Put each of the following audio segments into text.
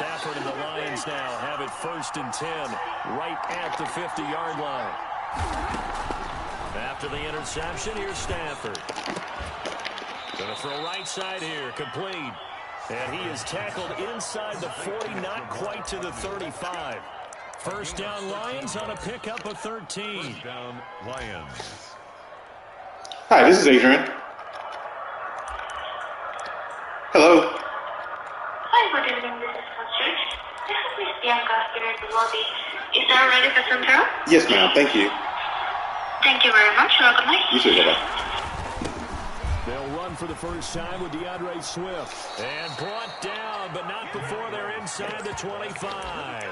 Stafford and the Lions now have it 1st and 10, right at the 50-yard line. After the interception, here's Stafford. Going to throw right side here, complete. And he is tackled inside the 40, not quite to the 35. 1st down Lions on a pickup of 13. 1st down Lions. Hi, this is Adrian. Hello. Hi, good evening. This is Constance. This is Miss Bianca here at the lobby. Is that ready for some throw? Yes, ma'am. Thank you. Thank you very much. Welcome. You too. Bye-bye. They'll run for the first time with DeAndre Swift. And brought down, but not before they're inside the 25.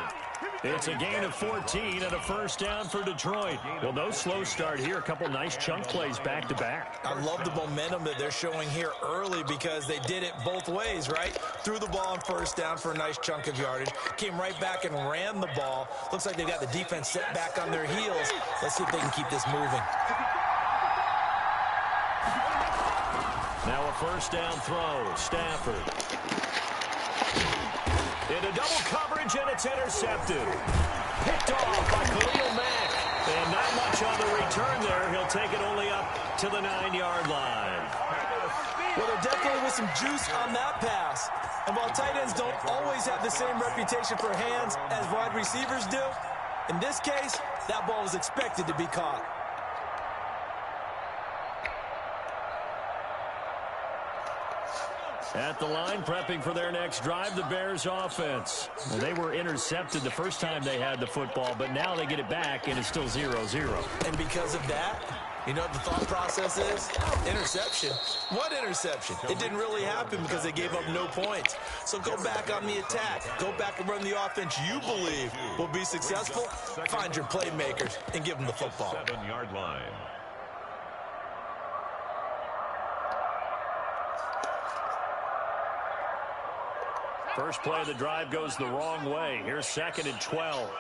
It's a gain of 14 and a 1st down for Detroit. Well, no slow start here. A couple nice chunk plays back-to-back. I love the momentum that they're showing here early because they did it both ways, right? Threw the ball on 1st down for a nice chunk of yardage. Came right back and ran the ball. Looks like they've got the defense set back on their heels. Let's see if they can keep this moving. Now a 1st down throw. Stafford. Into double coverage, and it's intercepted. Picked off by Khalil Mack. And not much on the return there. He'll take it only up to the 9-yard line. Well, there definitely was some juice on that pass. And while tight ends don't always have the same reputation for hands as wide receivers do, in this case, that ball was expected to be caught. At the line, prepping for their next drive, the Bears offense. Well, they were intercepted the first time they had the football, but now they get it back, and it's still 0-0. And because of that, you know what the thought process is? Interception. What interception? It didn't really happen because they gave up no points. So go back on the attack. Go back and run the offense you believe will be successful. Find your playmakers and give them the football. 7-yard line. First play of the drive goes the wrong way. Here's 2nd and 12.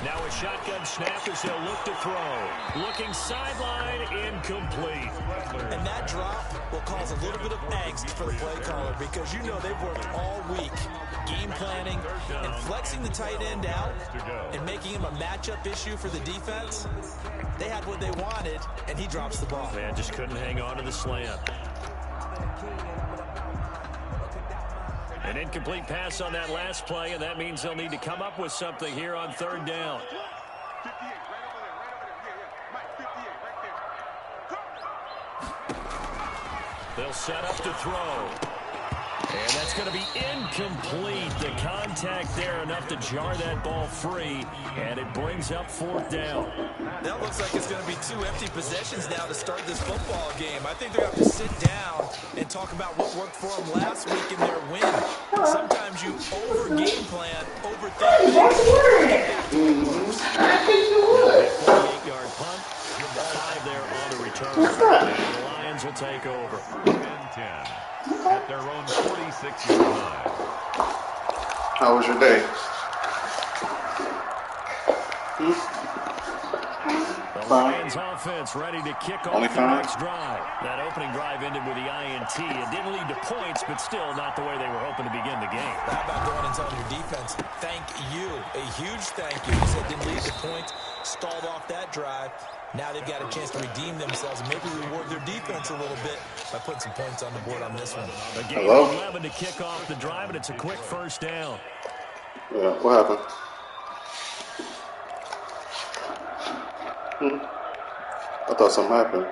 Now a shotgun snap as they'll look to throw. Looking sideline, incomplete. And that drop will cause a little bit of angst for the play caller because you know they've worked all week game planning and flexing the tight end out and making him a matchup issue for the defense. They had what they wanted, and he drops the ball. Man, just couldn't hang on to the slant. An incomplete pass on that last play, and that means they'll need to come up with something here on 3rd down. They'll set up to throw. And that's going to be incomplete. The contact there enough to jar that ball free, and it brings up 4th down. That looks like it's going to be 2 empty possessions now to start this football game. I think they're going to have to sit down and talk about what worked for them last week in their win. Sometimes you over-game plan, overthink things. 48-yard punt, 5 there on the return. And the Lions will take over. 10-10 at their own 46-yard line. How was your day? The Lions offense ready to kick off the fine. next drive. That opening drive ended with the INT. It didn't lead to points, but still not the way they were hoping to begin the game. How about going and telling your defense, thank you, a huge thank you. You said didn't lead to points, stalled off that drive. Now they've got a chance to redeem themselves and maybe reward their defense a little bit by putting some points on the board on this one. A game of 11 to kick off the drive, and it's a quick 1st down. Yeah, what happened? I thought something happened.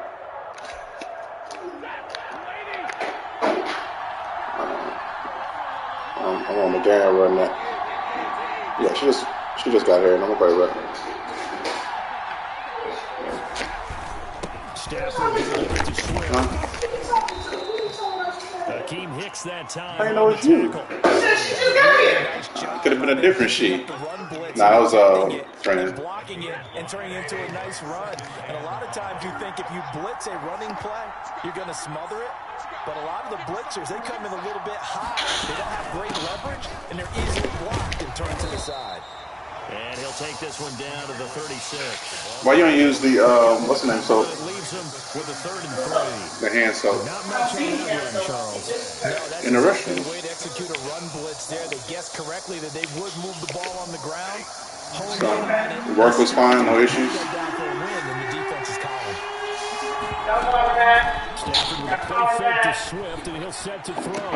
I'm on the gang right now. Yeah, she just got here, and I'm gonna be right back. Stafford delivered to Swift. Akeem Hicks that time. I didn't know it was you. Could have been a different sheet. Nah, I was training. Blocking it and turning it into a nice run. And a lot of times you think if you blitz a running play, you're going to smother it. But a lot of the blitzers, they come in a little bit high. They don't have great leverage, and they're easily blocked and turned to the side. And he'll take this one down to the 36. Why you don't use the what's the name soap? It leaves him with a 3rd and 3. The hand soap. Not much on that run, Charles. No, that's In the exactly restroom. the way to execute a run blitz there. They guessed correctly that they would move the ball on the ground. Home So in on it. the work was fine, no issues. Go down for a win in the defense's column. Stafford with a play fake to Swift, and he'll set to throw.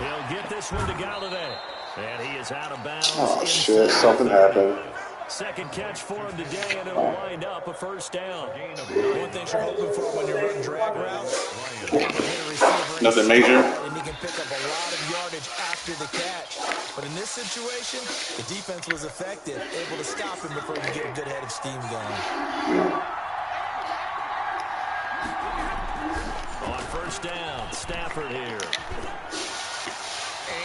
He'll get this one to Galladay. And he is out of bounds. Oh shit, something happened. Second catch for him today, and it'll wind up a 1st down. One thing you're hoping for when you're running drag routes, Nothing major. and he can pick up a lot of yardage after the catch. But in this situation, the defense was effective, able to stop him before he could get a good head of steam going. On 1st down, Stafford here.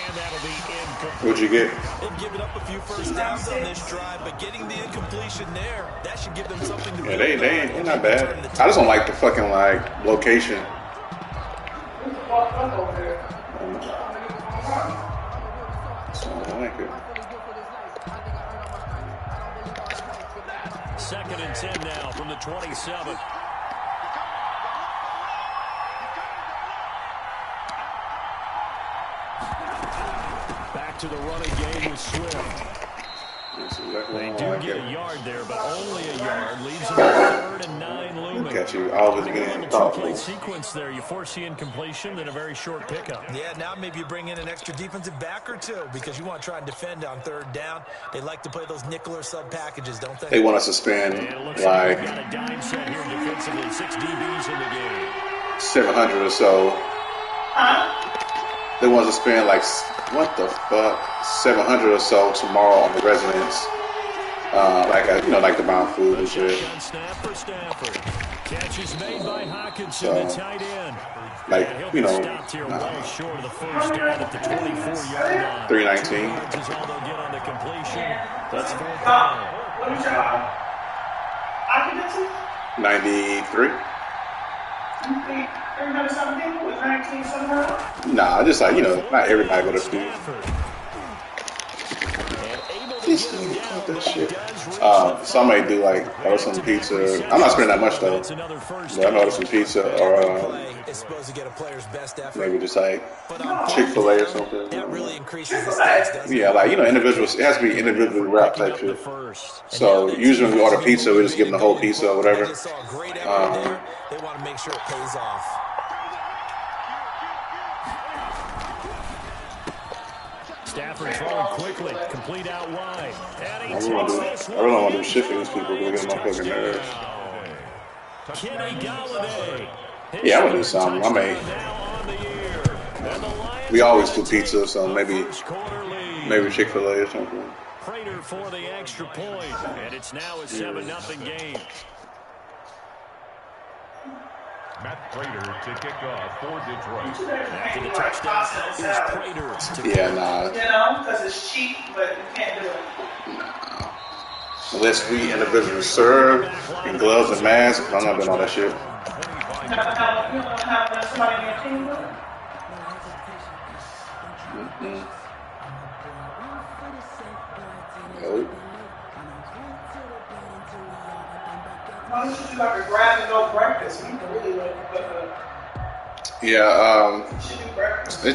And that'll be incomplete. What'd you get? They've given up a few 1st downs on this drive, but getting the incompletion there, that should give them something to Yeah, build they're on. not bad. I just don't like the fucking location. So I don't like it. 2nd and 10 now from the 27. Back to the running game with Swift. That's exactly They how I do like get it. a yard there, but only a yard. Leaves them with 3rd and 9 looming. Catch you always Pretty good getting little thoughtful. two-play sequence there. You force the incompletion, then a very short pickup. Yeah, now maybe you bring in an extra defensive back or two because you want to try and defend on 3rd down. They like to play those nickel or sub packages, don't they? They want us to spend And it looks like we've like got a dime set here defensively. 6 DBs in the game. 700 or so. They want us to spend like what the fuck, 700 or so tomorrow on the residents. Like the bound food and shit. Shotgun snap for Stafford. Catch is made by Hawkinson, So, the tight end. like, And he'll you be know, stopped here well short of the 1st down at the 24-yard line. 319. 2 yards is all they'll get on the completion. That's 4th down. What is your occupancy? 93. You think 317 was 19 somehow? Nah, just like, not everybody go to food. Stafford. And able to This get him nigga down, caught that but shit. does reach Some may do like order some pizza. I'm not spending that much though. That's another 1st But I order some pizza or Play is supposed to get a player's best effort. maybe just like But on Chick-fil-A or down, something. that really increases the stakes, doesn't it? Yeah, like individuals. It has to be individually wrapped type the shit. 1st. So usually when we order pizza, we just give them the whole pizza or They whatever. just saw a great effort there. They want to make sure it pays off. Stafford throwing quickly, complete out wide. And I he really want takes to this do. I one. really don't want to do shit for these people. We're getting my fucking nerves. Kenny Galladay. Yeah, I'm gonna do something. I may. We always do pizza, so maybe Chick-fil-A or something. Prater for the extra point, and it's now a 7-0 game. Matt Prater to kick off for Detroit. After the touchdown is Prater to Yeah, nah. You know, because it's cheap, but you can't do it. Unless we individually serve in gloves and masks, I'm not doing all that shit. You don't have somebody in your team with it? Nope. Why don't you do like a grab and go breakfast? You can really Yeah, you should do breakfast.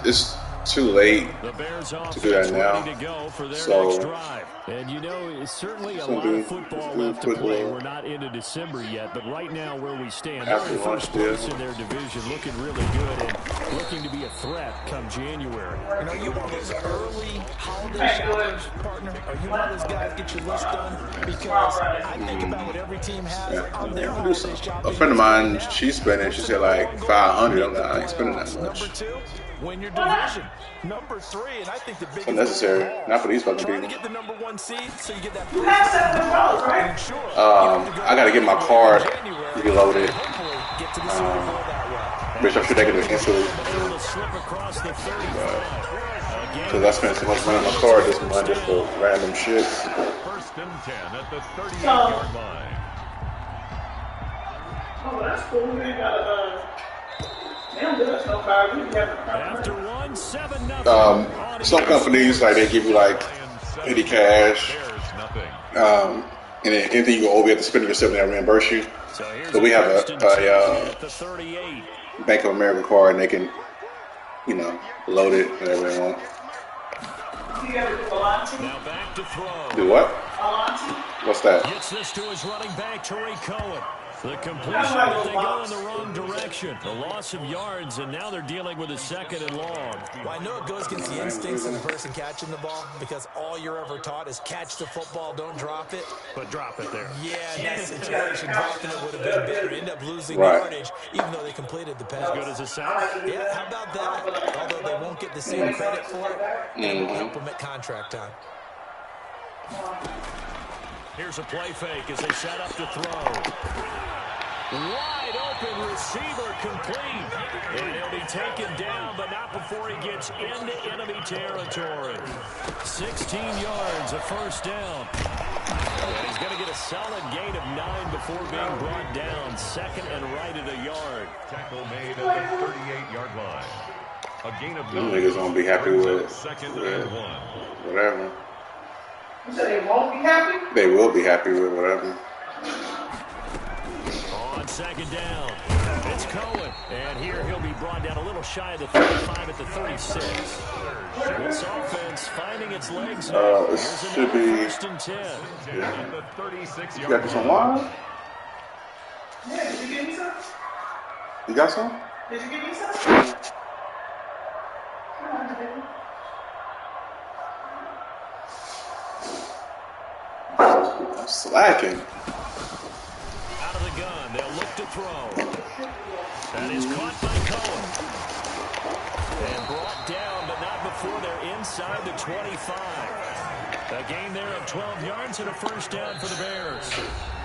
it's too late the Bears off to do that now. ready to go for their So- next drive. And you know, it's certainly a So lot do- of football do left to play. football. We're not into December yet, but right now where we stand, After they're in lunch, first place yeah. in their division, looking really good and looking to be a threat come January. You know, you one of those early holiday shoppers, partner? Are you one of those guys get your list done? Because I think about what every team has on their holiday shopping. A friend of mine, she said like 500. I'm like, I ain't spending that Number much. 2, win your division. Number 3, and I think the biggest Unnecessary. goal of all, Not for these fucking trying to people. get the number 1 seed so you get that You have $700, right? Sure. I gotta get my card reloaded. Hopefully get to the Super Bowl that way. Bitch, I'm sure they can do it instantly. Able to slip across the 35. Because I spent so much money on my card this month just for random shit. 1st and 10 at the 38-yard line. Oh, that's cool. We ain't got they don't do us no card. We have a After 1, 7-0. Some companies, like, they give you like petty cash And then anything you go over, you have to spend yourself and they'll reimburse you. So here's But we have first and 10 a at the 38. Bank of America card, and they can, load it whatever they want. Now back to throw. Do what? What's that? Gets this to his running back, Tariq Cohen. The completion, but they go in the wrong direction. The loss of yards, and now they're dealing with a 2nd and long. Well, I know it goes against the instincts of the person catching the ball because all you're ever taught is catch the football, don't drop it. But drop it there. Yeah, in that situation, dropping it would have been better. End up losing yardage, even though they completed the pass. As good as a sack. Yeah, how about that? Although they won't get the same credit for it, and will help them at contract time. Here's a play fake as they set up to throw. Wide open receiver complete. And he'll be taken down, but not before he gets into enemy territory. 16 yards, a first down. And he's going to get a solid gain of 9 before being brought down. 2nd and right at a yard. Tackle made at the 38-yard line. A gain of 9. Them niggas won't be happy with 2nd and 1. Whatever. You said they won't be happy? They will be happy with whatever. On 2nd down, it's Cohen. And here he'll be brought down a little shy of the 35 at the 36. This offense finding its legs now. It should be 1st and 10. At the 36-yard You got this on line? Yeah, did you give me some? You got some? Did you give me some? Come on, baby. I'm slacking. Out of the gun, they'll look to throw. That is caught by Cohen. And brought down, but not before they're inside the 25. A gain there of 12 yards and a first down for the Bears.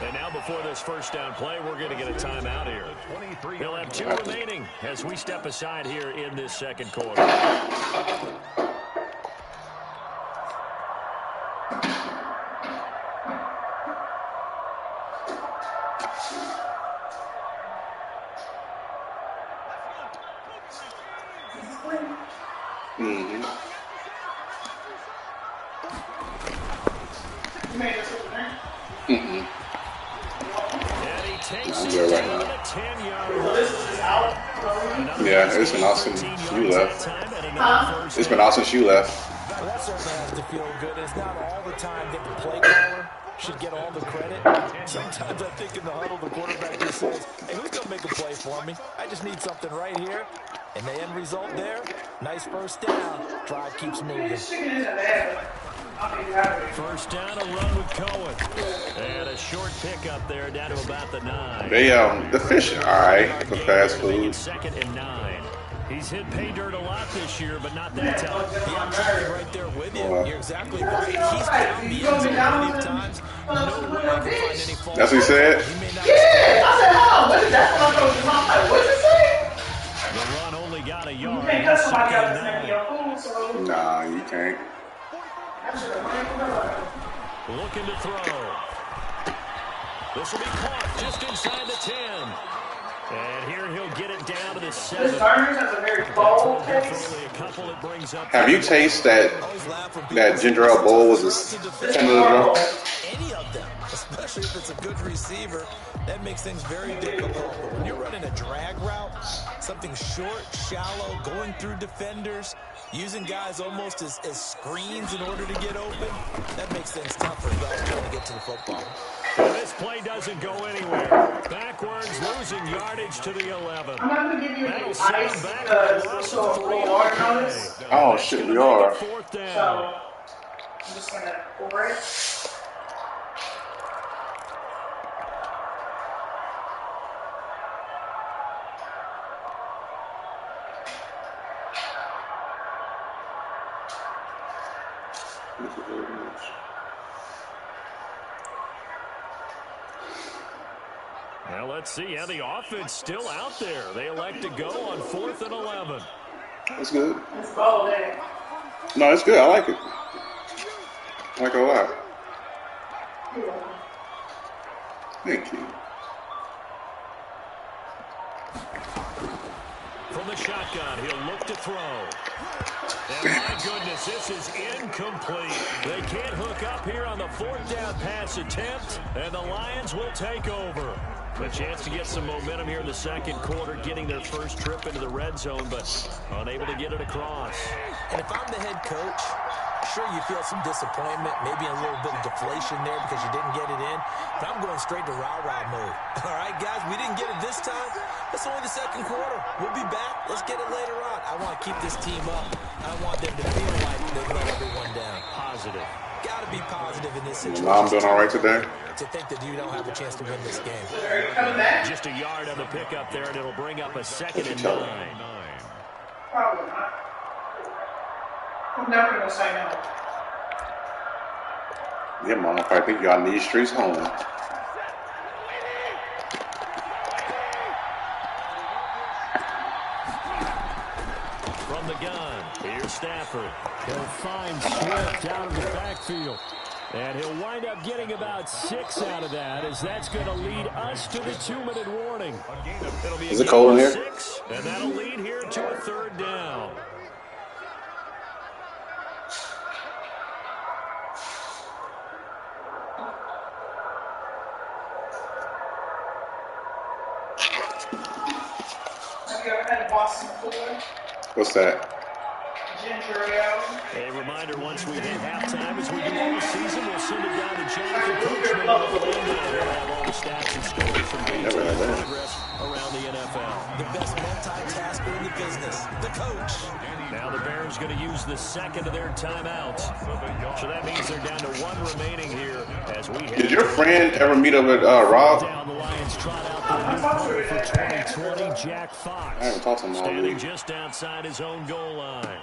And now before this first down play, we're going to get a timeout here. They'll have 2 remaining as we step aside here in this 2nd quarter. Yeah, it's been awesome since you left. It's been awesome since you left. Well, that certainly has to feel good. It's not all the time that the play caller should get all the credit. Sometimes I think in the huddle, the quarterback just says, hey, who's going to make a play for me? I just need something right here. And the end result there, nice first down. Drive keeps moving. First down, a run with Cohen. And a short pickup there down to about the 9. They the fish all right for fast food. 2nd and 9. He's hit pay dirt a lot this year, but not that time. Yeah, I'm exactly right there with you. You're exactly right. He's found the end zone plenty of times. No way I can find any fault. That's what he said? Yeah, I said, how? That's what I was like, what you say? The run only got a yard. You can't cut somebody else's name in your food, so. Nah, you can't. Looking to throw. This will be caught just inside the 10. And here he'll get it down to the 7. This Turner has a very bold taste. Have you tasted that ginger ale bowl was a 10 ago? Any of them, especially if it's a good receiver, that makes things very difficult. But when you're running a drag route, something short, shallow, going through defenders, using guys almost as screens in order to get open, that makes things tougher guys trying to get to the football. And this play doesn't go anywhere. Backwards, losing yardage to the 11. I'm not going to give you any That'll set ice him back because to we're loss so of 3 full hard notice. Oh, shit, we are. 4th down. So, I'm just going to pour it. Well, let's see. Yeah, the offense still out there. They elect to go on 4th and 11. That's good. It's bold, eh? No, it's good. I like it. I like it a lot. Thank you. From the shotgun, he'll look to throw. And my goodness, this is incomplete. They can't hook up here on the 4th down pass attempt, and the Lions will take over. A chance to get some momentum here in the second quarter, getting their first trip into the red zone, but unable to get it across. And if I'm the head coach, sure you feel some disappointment, maybe a little bit of deflation there because you didn't get it in, but I'm going straight to rah-rah mode. All right, guys, we didn't get it this time. It's only the second quarter. We'll be back. Let's get it later on. I want to keep this team up. I want them to feel like they've let everyone down. Positive. Got to be positive in this situation. Mom doing all right today? To think that you don't have a chance to win this game. Just a yard on the pickup there, and it'll bring up a 2nd and 9. Probably not. I'm never going to say no. Yeah, Mom, I probably think y'all need streets home. From the gun, here's Stafford. He'll find Swift out of the backfield. And he'll wind up getting about 6 out of that, as that's going to lead us to the 2-minute warning. It'll be Is it cold in here? 6, and that'll lead here to a 3rd down. Have you ever had a Boston before? What's that? Ginger ale. A reminder, once we hit halftime, as we do all season, we'll send it down to Jonathan Coachman in Orlando. He'll have all the stats and stories from games and progress around the NFL. The best multitasker in the business, the coach. Now the Bears going to use the 2nd of their timeouts. So that means they're down to 1 remaining here as we head. Did your friend ever meet up with Rob? Down the Lions trot out the new punter for 2020, Jack Fox. I haven't talked to him all standing week. just outside his own goal line.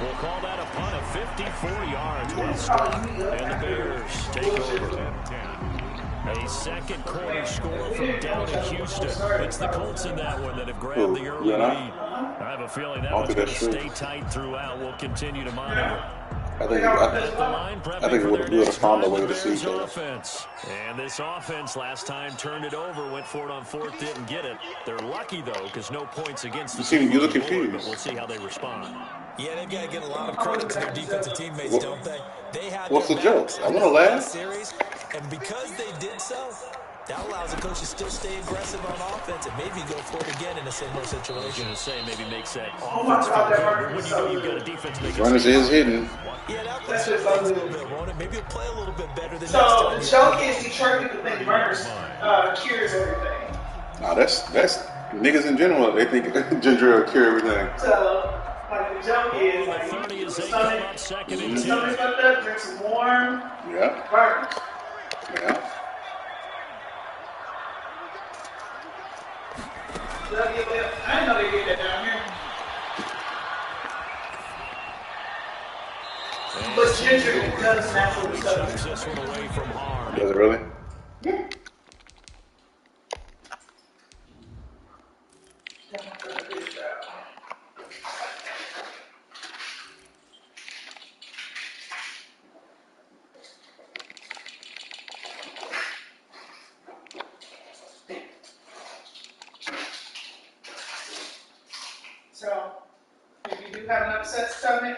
We'll call that a punt of 54 yards. Well struck. And the Bears take over. A second quarter score from down in Houston. It's the Colts in that one that have grabbed the early lead. I have a feeling that one's going to stay tight throughout. We'll continue to monitor. I think we would have found a way to see each other. Offense. And this offense last time turned it over, went for it on 4th, didn't get it. They're lucky, though, because no points against the team. You look confused. But we'll see how they respond. Yeah, they've got to get a lot of credit to their defensive teammates, don't they? They had what's the joke? I want to laugh. Series, and because they did so, that allows the coach to still stay aggressive on offense and maybe go for it again in a similar situation. I was going to say, maybe makes that offense feel good. When you know you've got a defense making Runners is hidden. Yeah, that was a little bit, won't it? Maybe he'll play a little bit better than So next the time. joke is Detroit people think Runners cures everything. Nah, that's niggas in general. They think ginger will cure everything. So like the joke is like The 30 as the they come stomach, up 2nd the and 10. stomach's fucked up, drink some warm Yeah, Runners. yeah. I didn't know they did that down here. But ginger does naturally Chucks stuff. this one away from harm. Does it really? So if you do have an upset stomach,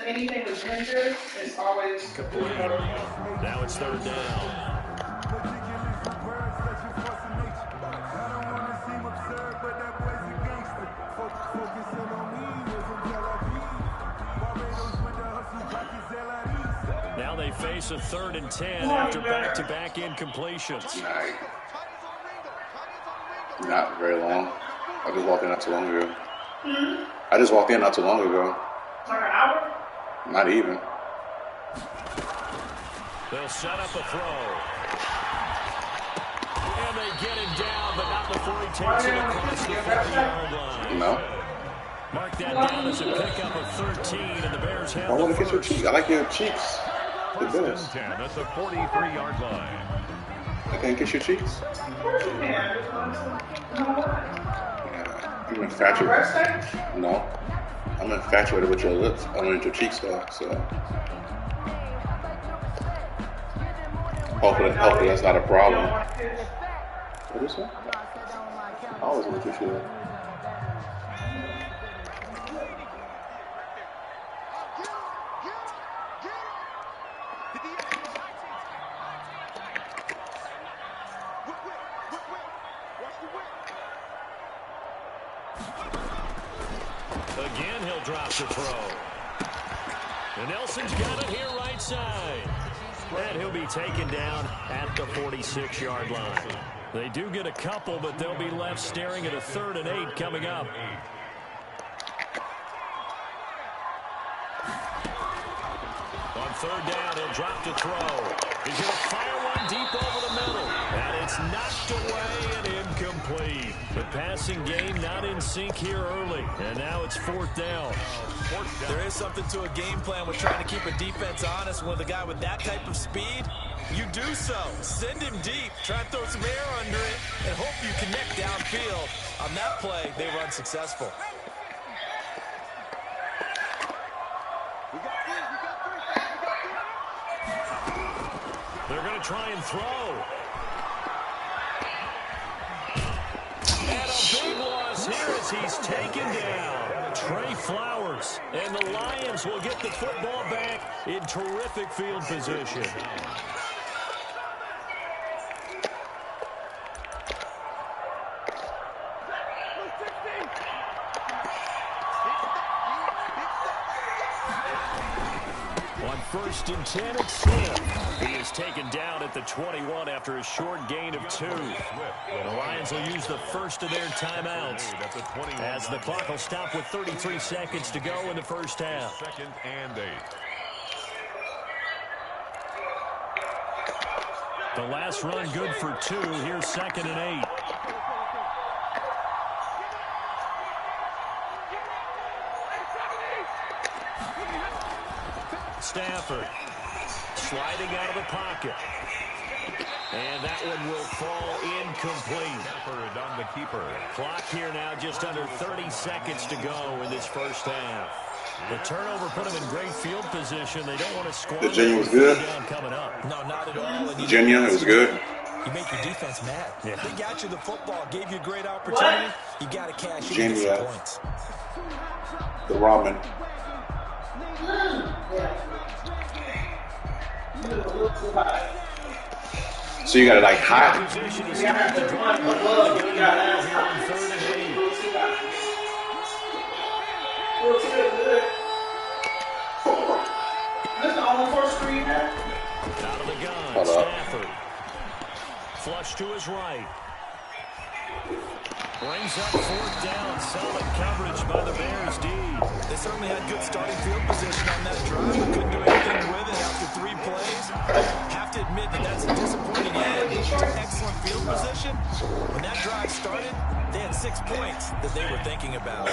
anything with ginger is always Complete. Now it's 3rd down. Now they face a 3rd and 10 after back-to-back incompletions. Not very long. I just walked in not too long ago. I just walked in not too long ago. like an hour. Not even. They'll set up a throw. And they get him down, but not before he takes it across the 50-yard line. No. Mark that down as a pickup of 13, and the Bears have I want to the get your first. cheeks. I like your cheeks. The 1st and best. 10 at the 43-yard line. I can't kiss your cheeks. Yeah, I'm infatuated. breast day? No. I'm infatuated with your lips. I want your cheeks though. So Hopefully that's not a problem. What is that? I always want to shoot. Again, he'll drop the throw. And Nelson's got it here right side. And he'll be taken down at the 46-yard line. They do get a couple, but they'll be left staring at a 3rd and 8 coming up. On 3rd down, he'll drop to throw. He's going to fire one deep over the middle. And it's knocked away and incomplete. The passing game not in sync here early. And now it's 4th down. There is something to a game plan with trying to keep a defense honest. With a guy with that type of speed, you do so. Send him deep. Try and throw some air under it and hope you connect downfield. On that play, they were unsuccessful. They're going to try and throw. And a big loss here as he's taken down. Trey Flowers. And the Lions will get the football back in terrific field position. On 1st and 10, it's Smith. He is taken down at the 21 after a short gain of 2. The Lions will use the first of their timeouts as the clock will stop with 33 seconds to go in the first half. 2nd and 8. The last run good for 2. Here's 2nd and 8. Stafford sliding out of the pocket. And that one will fall incomplete. Stafford on the keeper. Clock here now just under 30 seconds to go in this first half. The turnover put them in great field position. They don't want to squander. Virginia was good. Coming up. No, not at all. Virginia, it was good. You make your defense mad. Yeah. They got you the football, gave you a great opportunity. You got to cash in and get some points. The ramen. So you got it like hot. That's the only first screen there. Out of the gun, Stafford. Flush to his right. Brings up 4th down. Solid coverage by the Bears D. They certainly had good starting field position on that drive, but couldn't do anything with it after 3 plays. Have to admit that that's a disappointing end to excellent field position. When that drive started, they had 6 points that they were thinking about.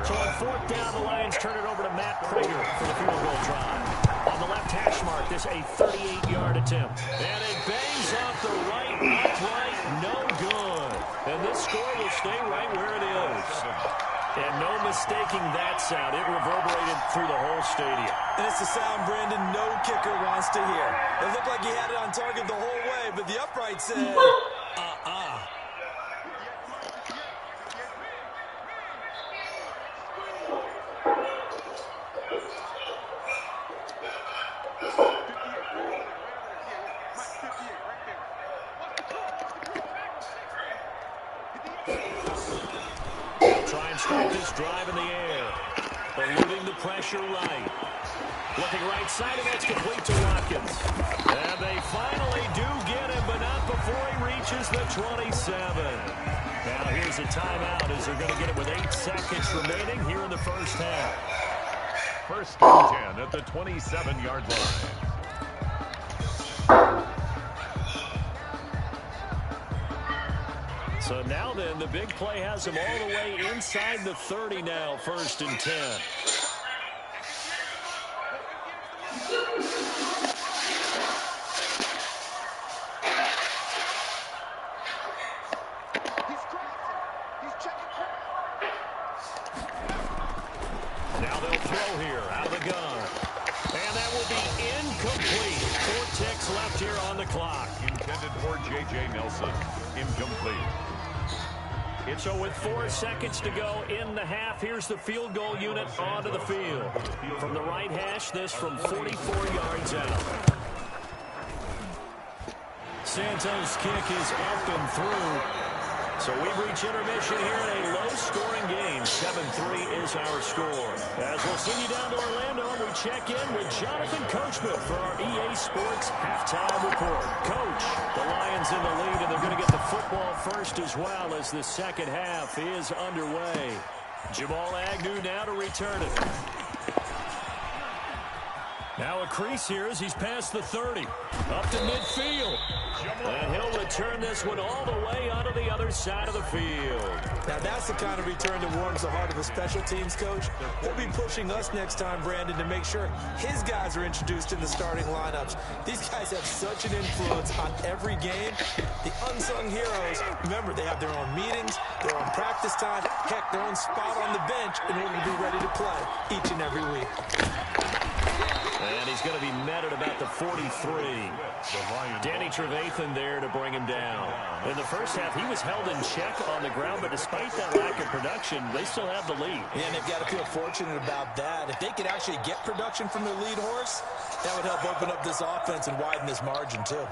So on 4th down, the Lions turn it over to Matt Prater for the field goal drive. On the left hash mark, this a 38-yard attempt. And it bangs off the right upright, no good. And this score will stay right where it is. And no mistaking that sound. It reverberated through the whole stadium. And it's the sound Brandon no kicker wants to hear. It looked like he had it on target the whole way, but the upright said, Try and start this drive in the air. Eluding the pressure right. Looking right side, and that's complete to Watkins. And they finally do get him, but not before he reaches the 27. Now here's a timeout as they're going to get it with 8 seconds remaining here in the first half. 1st and 10 at the 27-yard line. So now then, the big play has him all the way inside the 30 now, 1st and 10. Now they'll throw here, out of the gun. And that will be incomplete. 4 ticks left here on the clock. for J.J. Nelson. Incomplete. So with 4 seconds to go in the half, here's the field goal unit onto the field. From the right hash, this from 44 yards out. Santos' kick is up and through. So we reach intermission here in a low-scoring game. 7-3 is our score. As we'll send you down to Orlando, we check in with Jonathan Coachman for our EA Sports Halftime Report. Coach, the Lions in the lead, and they're going to get the football first as well as the second half is underway. Jamal Agnew now to return it. Now a crease here as he's past the 30. Up to midfield. And he'll return this one all the way onto the other side of the field. Now that's the kind of return that warms the heart of a special teams coach. He'll be pushing us next time, Brandon, to make sure his guys are introduced in the starting lineups. These guys have such an influence on every game. The unsung heroes, remember, they have their own meetings, their own practice time, heck, their own spot on the bench in order to be ready to play each and every week. And he's going to be met at about the 43. Danny Trevathan there to bring him down. In the first half, he was held in check on the ground, but despite that lack of production, they still have the lead. Yeah, and they've got to feel fortunate about that. If they could actually get production from their lead horse, that would help open up this offense and widen this margin, too.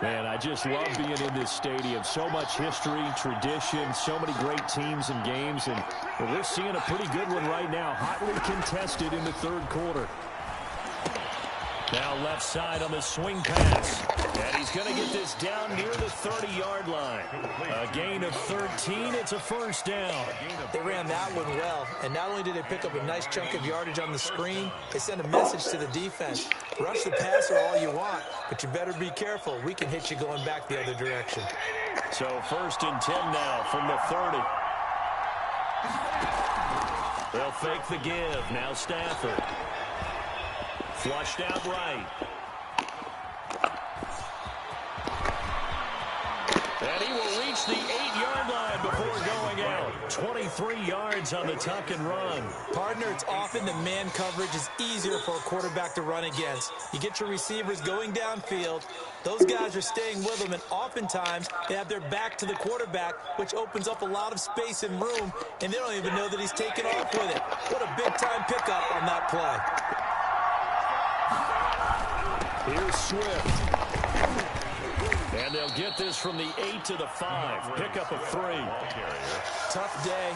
Man, I just love being in this stadium. So much history, tradition, so many great teams and games, and we're seeing a pretty good one right now. Hotly contested in the third quarter. Now left side on the swing pass. And he's going to get this down near the 30-yard line. A gain of 13. It's a first down. They ran that one well. And not only did they pick up a nice chunk of yardage on the screen, they sent a message to the defense. Rush the passer all you want, but you better be careful. We can hit you going back the other direction. So 1st and 10 now from the 30. They'll fake the give. Now Stafford. Flushed out right. And he will reach the 8-yard line before going out. 23 yards on the tuck and run. Partner, it's often the man coverage is easier for a quarterback to run against. You get your receivers going downfield. Those guys are staying with them, and oftentimes they have their back to the quarterback, which opens up a lot of space and room, and they don't even know that he's taken off with it. What a big-time pickup on that play. Here's Swift. And they'll get this from the 8 to the 5. Pickup of 3. Tough day,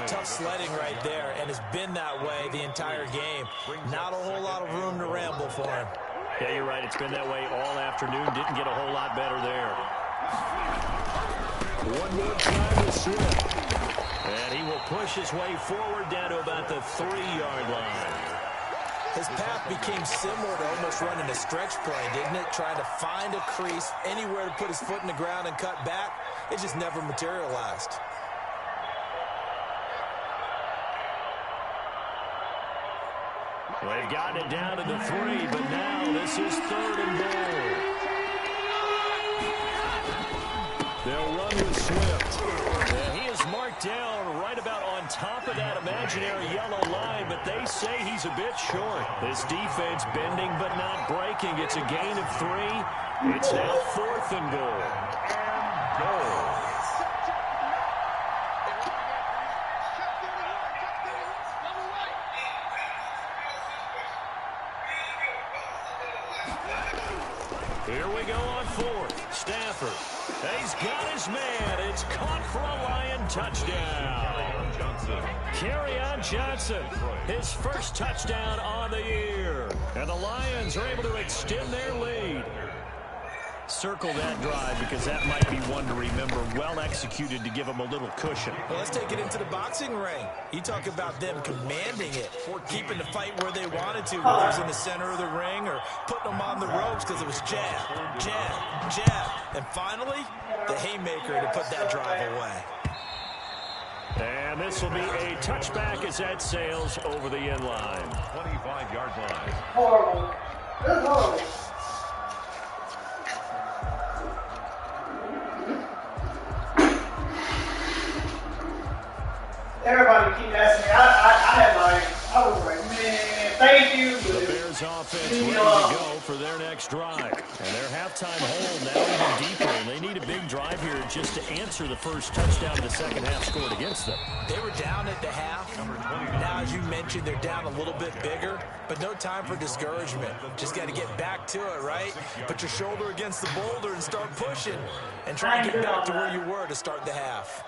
tough sledding right there, and it's been that way the entire game. Not a whole lot of room to ramble for him. Yeah, you're right. It's been that way all afternoon. Didn't get a whole lot better there. One more time with Swift. And he will push his way forward down to about the 3-yard line. His path became similar to almost running a stretch play, didn't it? Trying to find a crease, anywhere to put his foot in the ground and cut back. It just never materialized. They've gotten it down to the 3, but now this is 3rd and goal. They'll run with Swift. And he is marked down right about on top of that imaginary yellow line, but they say he's a bit short. This defense bending but not breaking. It's a gain of 3. It's now 4th and goal. And goal. Here we go on 4th. Stafford. He's got his man. It's caught for a Lion touchdown. Kerryon Johnson, his first touchdown on the year. And the Lions are able to extend their lead. Circle that drive because that might be one to remember. Well executed to give them a little cushion. Well, let's take it into the boxing ring. You talk about them commanding it, keeping the fight where they wanted to, whether it was in the center of the ring or putting them on the ropes because it was jab, jab, jab. And finally, the haymaker to put that drive away. And this will be a touchback as that sails over the end line. 25-yard line. Horrible. That's horrible. everybody keep asking me. I was like, man, thank you. The Bears offense ready to go for their next drive. And their halftime hole now even deeper. And they need a big drive here just to answer the first touchdown the second half scored against them. They were down at the half. Now, as you mentioned, they're down a little bit bigger, but no time for discouragement. Just got to get back to it, right? Put your shoulder against the boulder and start pushing and try and get back to where you were to start the half.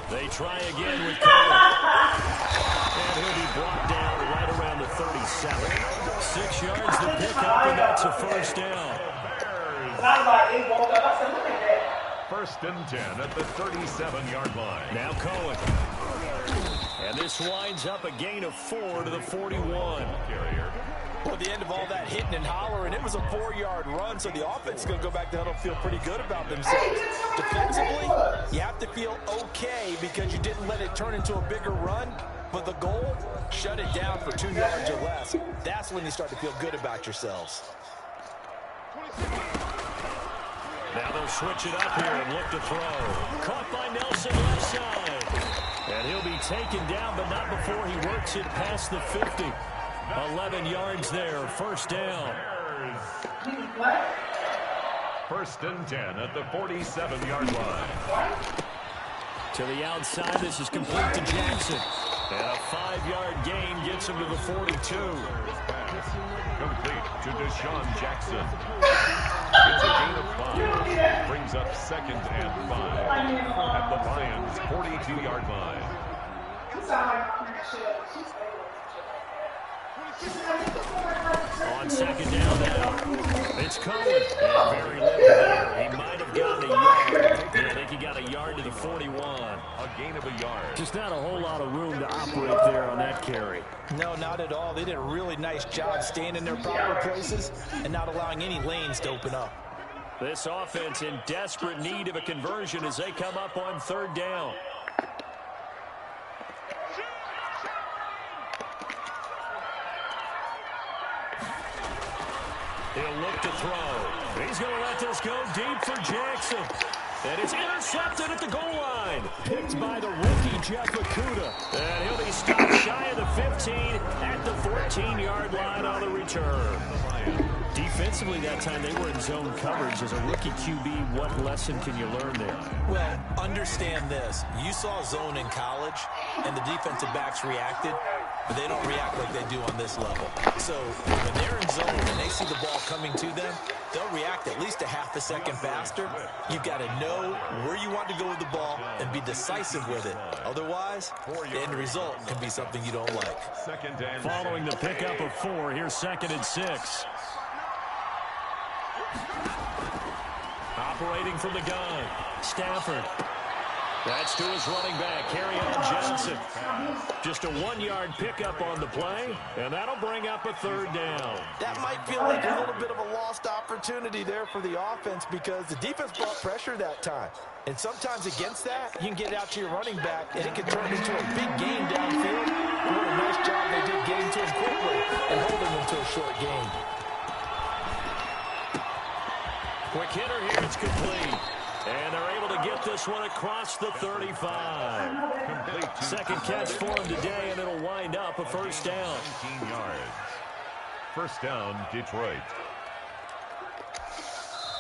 They try again with Cohen. And he'll be brought down right around the 37. 6 yards to pick up, and that's a first down. First and 10 at the 37-yard line. Now Cohen. And this winds up a gain of 4 to the 41. Well, at the end of all that hitting and hollering, it was a 4-yard run, so the offense is going to go back to huddle and feel pretty good about themselves. Defensively, you have to feel okay because you didn't let it turn into a bigger run, but the goal, shut it down for 2 yards or less. That's when you start to feel good about yourselves. Now they'll switch it up here and look to throw. Caught by Nelson left side. And he'll be taken down, but not before he works it past the 50. 11 yards there, first down. First and 10 at the 47-yard line. To the outside, this is complete to Jackson. And a 5-yard gain gets him to the 42. Complete to Deshaun Jackson. It's a gain of 5. Brings up second and 5 at the Lions' 42-yard line. On second down now, it's Cohen. And very little there. He might have gotten a yard. I think he got a yard to the 41. A gain of a yard. Just not a whole lot of room to operate there on that carry. No, not at all. They did a really nice job staying in their proper places and not allowing any lanes to open up. This offense in desperate need of a conversion as they come up on third down. He'll look to throw. He's going to let this go deep for Jackson. And it's intercepted at the goal line. Picked by the rookie, Jeff Okudah. And he'll be stopped shy of the 15 at the 14-yard line on the return. Defensively that time, they were in zone coverage. As a rookie QB, what lesson can you learn there? Well, understand this. You saw zone in college, and the defensive backs reacted, but they don't react like they do on this level. So when they're in zone and they see the ball coming to them, they'll react at least a half a second faster. You've got to know where you want to go with the ball and be decisive with it. Otherwise, the end result can be something you don't like. Following the pickup of 4, here's second and 6. Operating from the gun, Stafford. That's to his running back, Kerryon Johnson. Just a 1-yard pickup on the play, and that'll bring up a third down. That might feel like a little bit of a lost opportunity there for the offense because the defense brought pressure that time. And sometimes against that, you can get out to your running back, and it can turn into a big gain downfield. What a nice job they did getting to him quickly and holding him to a short gain. Quick hitter here, it's complete. And they're able to get this one across the 35. Second catch for him today, and it'll wind up a first down. 19 yards. First down, Detroit.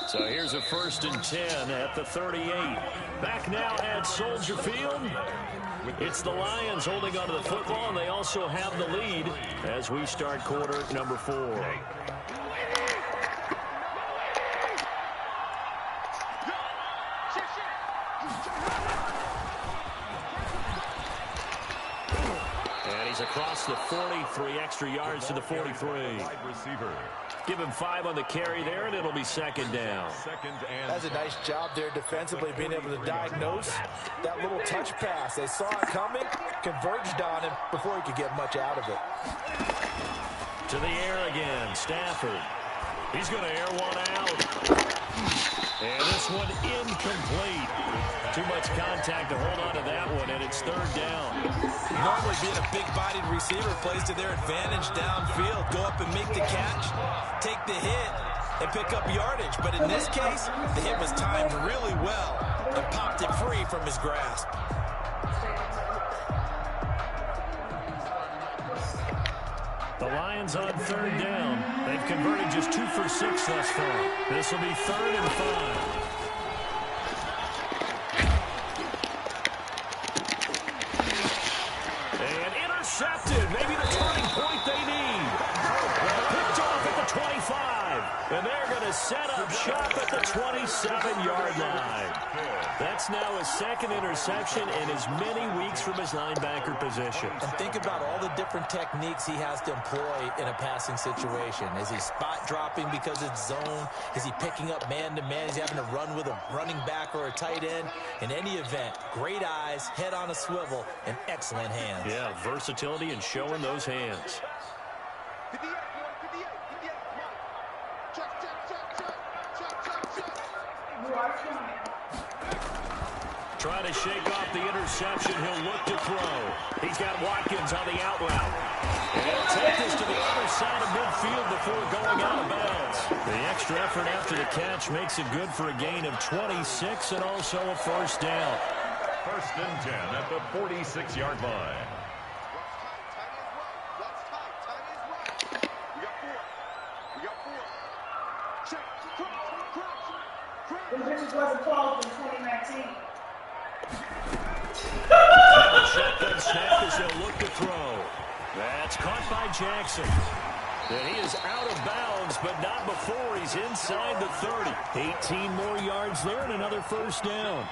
So here's a first and 10 at the 38. Back now at Soldier Field. It's the Lions holding onto the football, and they also have the lead as we start quarter number 4. Across the 43, extra yards to the 43. Wide receiver. Give him 5 on the carry there, and it'll be second down. That's a nice job there defensively, being able to diagnose that little touch pass. They saw it coming, converged on him before he could get much out of it. To the air again, Stafford. He's going to air one out. And this one incomplete. Too much contact to hold on to that one, and it's third down. Normally being a big-bodied receiver plays to their advantage downfield. Go up and make the catch, take the hit, and pick up yardage. But in this case, the hit was timed really well and popped it free from his grasp. The Lions on third down. They've converted just 2 for 6 thus far. This will be 3rd and 5. Intercepted. Maybe the turning point they need. Picked off at the 25. And they're going to set up shop at the 27-yard line. That's now his 2nd interception in as many weeks from his linebacker position. And think about all the different techniques he has to employ in a passing situation. Is he spot dropping because it's zone? Is he picking up man-to-man? Is he having to run with a running back or a tight end? In any event, great eyes, head on a swivel, and excellent hands. Yeah, versatility and showing those hands. Trying to shake off the interception. He'll look to throw. He's got Watkins on the out route. And he'll take this to the other side of midfield before going out of bounds. The extra effort after the catch makes it good for a gain of 26 and also a 1st down. 1st and 10 at the 46-yard line. This wasn't closed in 2019. Shotgun snap as he'll look to throw. That's caught by Jackson. And he is out of bounds, but not before he's inside the 30. 18 more yards there and another 1st down.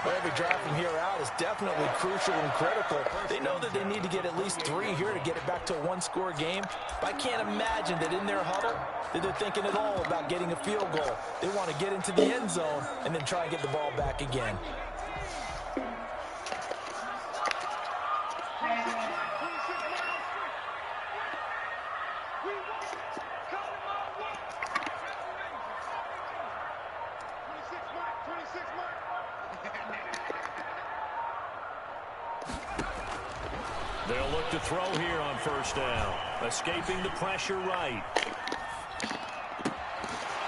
Every drive from here out is definitely crucial and critical. They know that they need to get at least 3 here to get it back to a 1-score game. But I can't imagine that in their huddle that they're thinking at all about getting a field goal. They want to get into the end zone and then try and get the ball back again. They'll look to throw here on 1st down. Escaping the pressure right.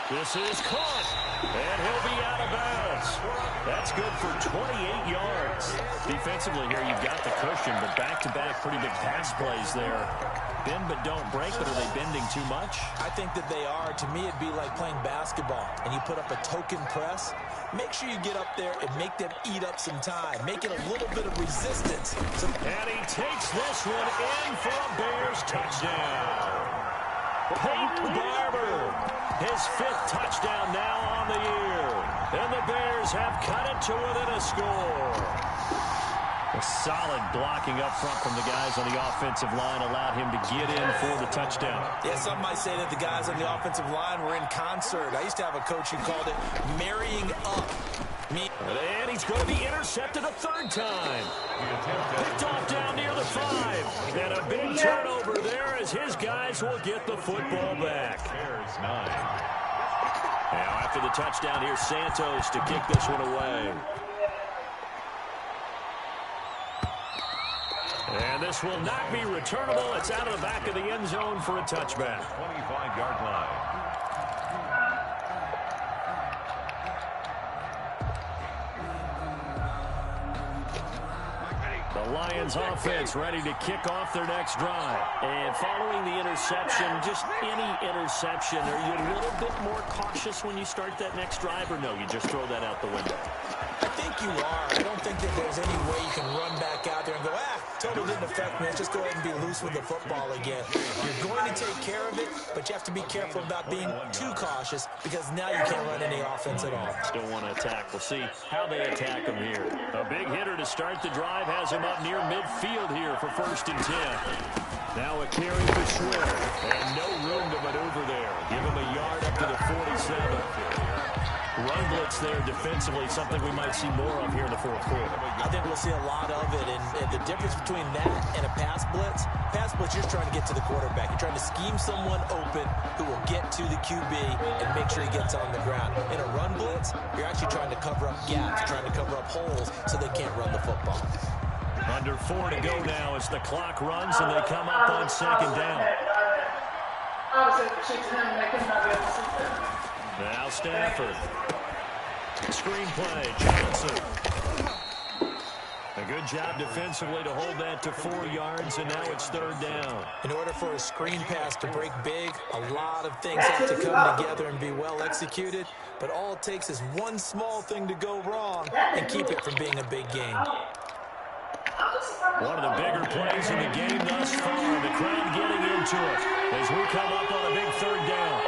This is caught. And he'll be out of bounds. That's good for 28 yards. Defensively here, you've got the cushion, but back-to-back pretty big pass plays there. Bend but don't break, but are they bending too much? I think that they are. To me, it'd be like playing basketball, and you put up a token press. Make sure you get up there and make them eat up some time. Make it a little bit of resistance. And he takes this one in for a Bears touchdown. Peyton Barber, his 5th touchdown now on the year. And the Bears have cut it to within a score. A solid blocking up front from the guys on the offensive line allowed him to get in for the touchdown. Yeah, some might say that the guys on the offensive line were in concert. I used to have a coach who called it marrying up. And he's going to be intercepted a 3rd time. Picked off down near the 5. And a big turnover there as his guys will get the football back. Bears 9. Now after the touchdown, here's Santos to kick this one away. And this will not be returnable. It's out of the back of the end zone for a touchback. 25-yard line. The Lions offense ready to kick off their next drive. And following the interception, just any interception, are you a little bit more cautious when you start that next drive, or no, you just throw that out the window? I think you are. I don't think that there's any way you can run back out there and go, total didn't affect me. Let's just go ahead and be loose with the football again. You're going to take care of it, but you have to be careful about being too cautious because now you can't run any offense at all. Still want to attack. We'll see how they attack him here. A big hitter to start the drive has him up near midfield here for 1st and 10. Now a carry for Swift. And no room to maneuver there. Give him a yard up to the 47. Run blitz there defensively, something we might see more of here in the 4th quarter. I think we'll see a lot of it, and the difference between that and a pass blitz, you're trying to get to the quarterback. You're trying to scheme someone open who will get to the QB and make sure he gets on the ground. In a run blitz, you're actually trying to cover up gaps, you're trying to cover up holes so they can't run the football. Under 4 to go now as the clock runs and they come up on 2nd down. I would say for 6 to him, they could not be able to see that. Now Stafford. Screenplay, Johnson. A good job defensively to hold that to 4 yards, and now it's 3rd down. In order for a screen pass to break big, a lot of things have to come together and be well executed, but all it takes is one small thing to go wrong and keep it from being a big game. One of the bigger plays in the game thus far. The crowd getting into it as we come up on a big 3rd down.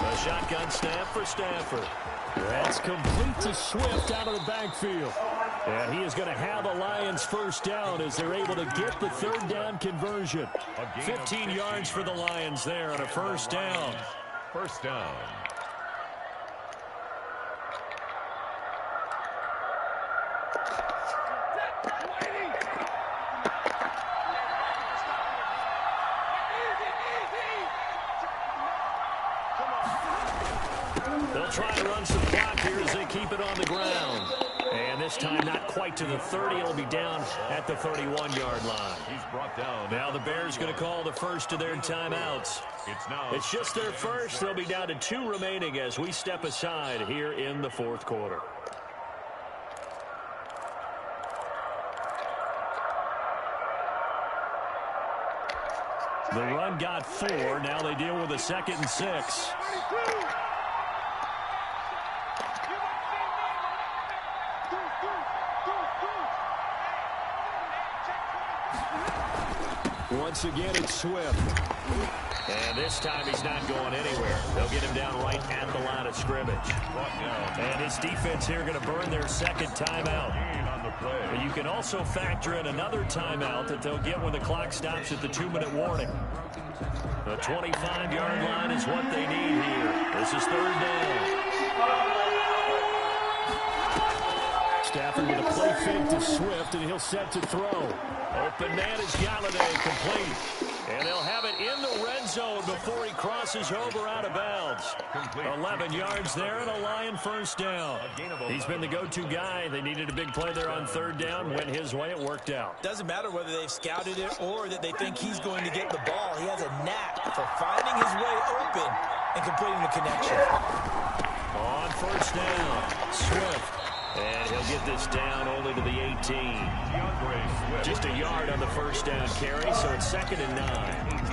A shotgun snap for Stafford. That's complete to Swift out of the backfield. And he is going to have a Lions 1st down as they're able to get the 3rd down conversion. 15 yards for the Lions there on a 1st down. 1st down. They'll try and run some clock here as they keep it on the ground. And this time not quite to the 30. It'll be down at the 31-yard line. He's brought down. Now the Bears going to call the first of their timeouts. It's just their first. They'll be down to 2 remaining as we step aside here in the 4th quarter. The run got 4. Now they deal with a 2nd and 6. Once again, it's Swift. And this time he's not going anywhere. They'll get him down right at the line of scrimmage. And his defense here going to burn their 2nd timeout. But you can also factor in another timeout that they'll get when the clock stops at the 2-minute warning. The 25-yard line is what they need here. This is 3rd down. Stafford with a play fake to Swift, and he'll set to throw. Open man is Galladay, complete. And they'll have it in the red zone before he crosses over out of bounds. 11 yards there and a Lion 1st down. He's been the go-to guy. They needed a big play there on 3rd down. Went his way. It worked out. Doesn't matter whether they've scouted it or that they think he's going to get the ball. He has a knack for finding his way open and completing the connection. On 1st down, Swift. And he'll get this down only to the 18. Just a yard on the 1st down carry, so it's 2nd and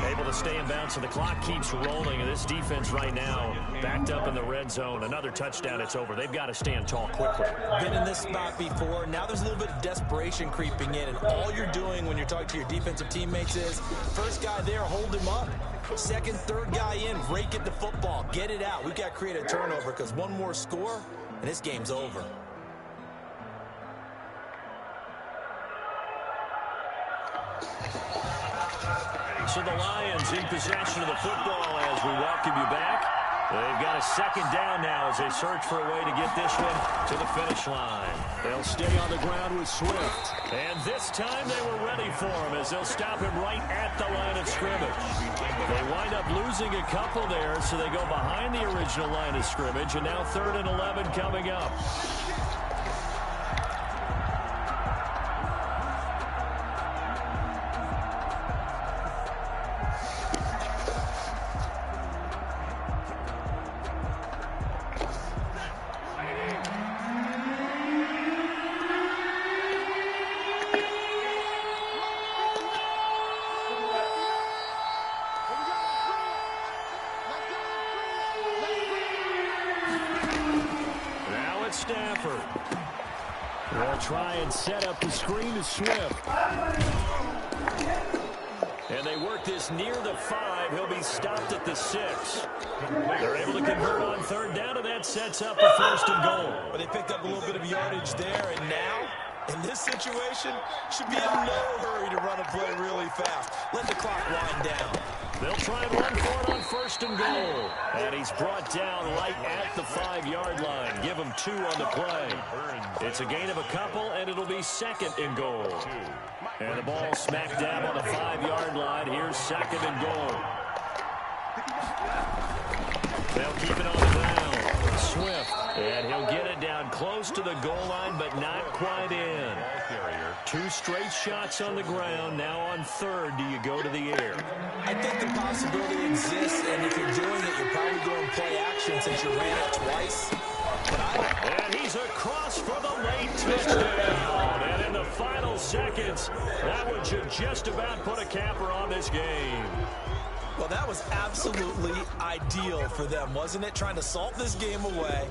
9. Able to stay in bounds, so the clock keeps rolling. And this defense right now backed up in the red zone. Another touchdown, it's over. They've got to stand tall quickly. Been in this spot before. Now there's a little bit of desperation creeping in. And all you're doing when you're talking to your defensive teammates is, first guy there, hold him up. 2nd, 3rd guy in, rake at the football. Get it out. We've got to create a turnover because one more score, and this game's over. So the Lions in possession of the football as we welcome you back. They've got a 2nd down now as they search for a way to get this one to the finish line. They'll stay on the ground with Swift. And this time they were ready for him as they'll stop him right at the line of scrimmage. They wind up losing a couple there, so they go behind the original line of scrimmage, and now 3rd and 11 coming up. Stafford. They'll try and set up the screen to Swift. And they work this near the 5. He'll be stopped at the 6. They're able to convert on 3rd down, and that sets up a 1st and goal. But they picked up a little bit of yardage there, and now, in this situation, should be in no hurry to run a play really fast. Let the clock wind down. They'll try and run for it on 1st and goal. And he's brought down right at the 5-yard line. Give him 2 on the play. It's a gain of a couple, and it'll be 2nd and goal. And the ball smack dab on the 5-yard line. Here's 2nd and goal. They'll keep it on the ground. Swift, and he'll get it down close close to the goal line, but not quite in. 2 straight shots on the ground. Now on third, do you go to the air? I think the possibility exists, and if you're doing it, you're probably going play action since you ran it twice. And he's across for the late touchdown. And in the final seconds, that one should just about put a capper on this game. Well, that was absolutely ideal for them, wasn't it? Trying to salt this game away.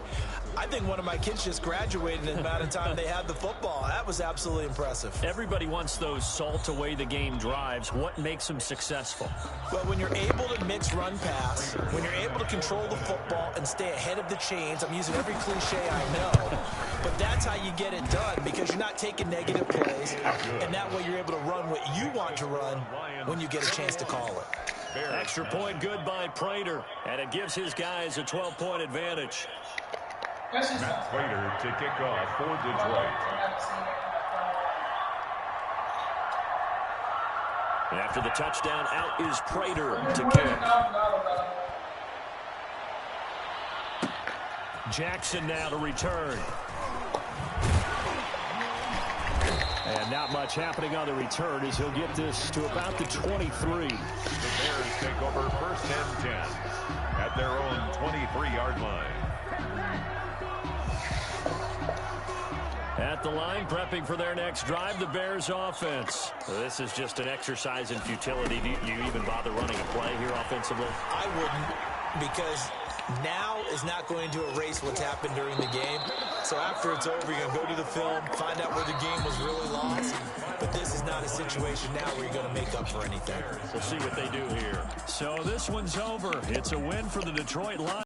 I think one of my kids just graduated in the amount of time they had the football. That was absolutely impressive. Everybody wants those salt away the game drives. What makes them successful? Well, when you're able to mix run pass, when you're able to control the football and stay ahead of the chains, I'm using every cliche I know, but that's how you get it done because you're not taking negative plays, and that way you're able to run what you want to run when you get a chance to call it. Extra point good by Prater, and it gives his guys a 12-point advantage. Matt Prater to kick off for Detroit. After the touchdown, out is Prater to kick. Jackson now to return. And not much happening on the return as he'll get this to about the 23. The Bears take over first and 10 at their own 23-yard line. At the line, prepping for their next drive, the Bears offense. This is just an exercise in futility. Do you even bother running a play here offensively? I wouldn't, because now is not going to erase what's happened during the game. So after it's over, you're going to go to the film, find out where the game was really lost. But this is not a situation now where you're going to make up for anything. We'll see what they do here. So this one's over. It's a win for the Detroit Lions.